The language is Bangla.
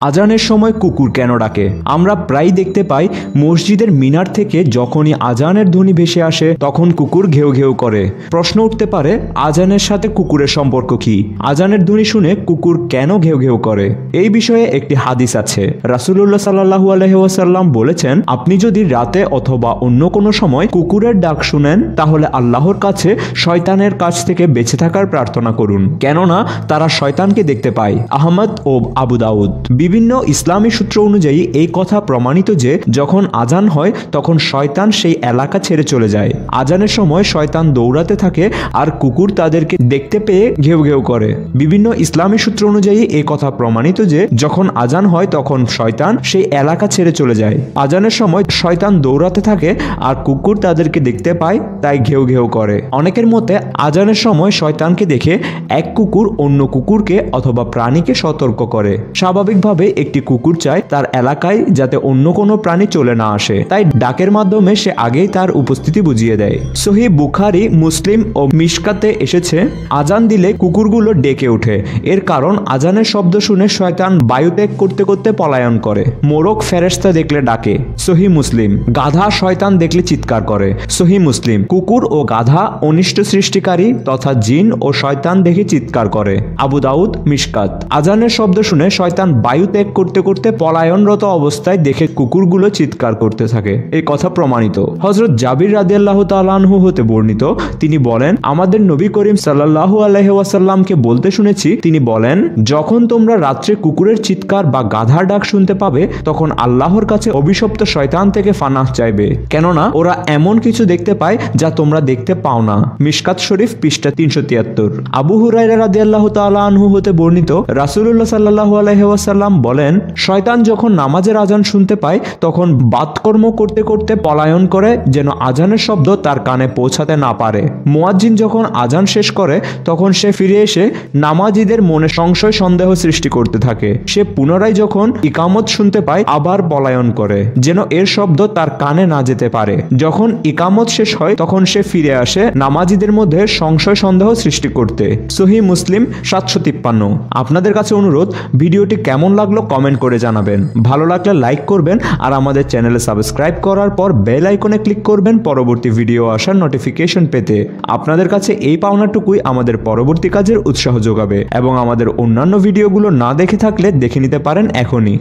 আজানের সময় কুকুর কেন ডাকে? আমরা প্রায় দেখতে পাই মসজিদের মিনার থেকে যখনই আজানের ধ্বনি ভেসে আসে তখন কুকুর ঘেউ ঘেউ করে। প্রশ্ন উঠতে পারে, আজানের সাথে কুকুরের সম্পর্ক কি? আজানের ধ্বনি শুনে কুকুর কেন ঘেউ ঘেউ করে? এই বিষয়ে একটি হাদিস আছে। রাসূলুল্লাহ সাল্লাল্লাহু আলাইহি ওয়াসাল্লাম বলেছেন, আপনি যদি রাতে অথবা অন্য কোনো সময় কুকুরের ডাক শুনেন তাহলে আল্লাহর কাছে শয়তানের কাছ থেকে বেঁচে থাকার প্রার্থনা করুন, কেননা তারা শয়তানকে দেখতে পায়। আহমদ ও আবু দাউদ। বিভিন্ন ইসলামী সূত্র অনুযায়ী এই কথা প্রমাণিত যে যখন আজান হয় তখন শয়তান সেই এলাকা ছেড়ে চলে যায়। আজানের সময় শয়তান দৌড়াতে থাকে আর কুকুর তাদেরকে দেখতে পেয়ে ঘেউ ঘেউ করে। বিভিন্ন ইসলামী সূত্র অনুযায়ী এই কথা প্রমাণিত যে যখন আজান হয় তখন শয়তান সেই এলাকা ছেড়ে চলে যায়। আজানের সময় শয়তান দৌড়াতে থাকে আর কুকুর তাদেরকে দেখতে পায়, তাই ঘেউ ঘেউ করে। অনেকের মতে আজানের সময় শয়তানকে দেখে এক কুকুর অন্য কুকুরকে অথবা প্রাণীকে সতর্ক করে। স্বাভাবিকভাবে একটি কুকুর চায় তার এলাকায় যাতে অন্য কোনো প্রাণী চলে না আসে, তাই ডাকের মাধ্যমে সে আগেই তার উপস্থিতি বুঝিয়ে দেয়। সহিহ বুখারী, মুসলিম ও মিশকাতে এসেছে, আজান দিলে কুকুরগুলো ডেকে ওঠে। এর কারণ আজানের শব্দ শুনে শয়তান বায়ুত্যাগ করতে করতে পলায়ন করে। মোরগ ফেরেশতা দেখলে ডাকে। সহিহ মুসলিম। গাধা শয়তান দেখলে চিৎকার করে। সহিহ মুসলিম। কুকুর ও গাধা অনিষ্ট সৃষ্টিকারী তথা জিন ও শয়তান দেখে চিৎকার করে। আবু দাউদ, মিশকাত। আজানের শব্দ শুনে শয়তান বায়ু ত্যাগ করতে করতে পলায়নরত অবস্থায় দেখে কুকুরগুলো চিৎকার করতে থাকে। এই কথা প্রমাণিত। হযরত জাবির রাদিয়াল্লাহু তাআলা আনহু হতে বর্ণিত, তিনি বলেন, আমাদের নবী করিম সাল্লাল্লাহু আলাইহি ওয়াসাল্লামকে বলতে শুনেছি, তিনি বলেন, যখন তোমরা রাত্রে কুকুরের চিৎকার বা গাধার ডাক শুনতে পাবে তখন আল্লাহর কাছে অভিশপ্ত শয়তান থেকে ফানাহ চাইবে, কেননা ওরা এমন কিছু দেখতে পায় যা তোমরা দেখতে পাও না। মিশকাত শরীফ, পৃষ্ঠা 373। আবু হুরায়রা রাদিয়াল্লাহু তাআলা আনহু হতে বর্ণিত, রাসূলুল্লাহ সাল্লাল্লাহু আলাইহি ওয়াসাল্লাম বলেন, শয়তান যখন নামাজের আজান শুনতে পায় তখন বাতকর্ম করতে করতে পলায়ন করে যেন আজানের শব্দ তার কানে পৌঁছাতে না পারে। মুয়াজ্জিন যখন আজান শেষ করে তখন সে ফিরে এসে নামাজীদের মনে সংশয় সন্দেহ সৃষ্টি করতে থাকে। সে পুনরায় যখন ইকামত শুনতে পায় আবার পলায়ন করে যেন এর শব্দ তার কানে না যেতে পারে। যখন ইকামত শেষ হয় তখন সে ফিরে আসে নামাজীদের মধ্যে সংশয় সন্দেহ সৃষ্টি করতে। সহিহ মুসলিম 753। আপনাদের কাছে অনুরোধ, ভিডিওটি কেমন লাগলো কমেন্ট করে জানাবেন। ভালো লাগলে লাইক করবেন আর আমাদের চ্যানেলে সাবস্ক্রাইব করার পর বেল আইকনে ক্লিক করবেন পরবর্তী ভিডিও আসার নোটিফিকেশন পেতে। আপনাদের কাছে এই পাওনাটুকুই আমাদের পরবর্তী কাজের উৎসাহ যোগাবে এবং আমাদের অন্যান্য ভিডিওগুলো না দেখে থাকলে দেখে নিতে পারেন এখনই।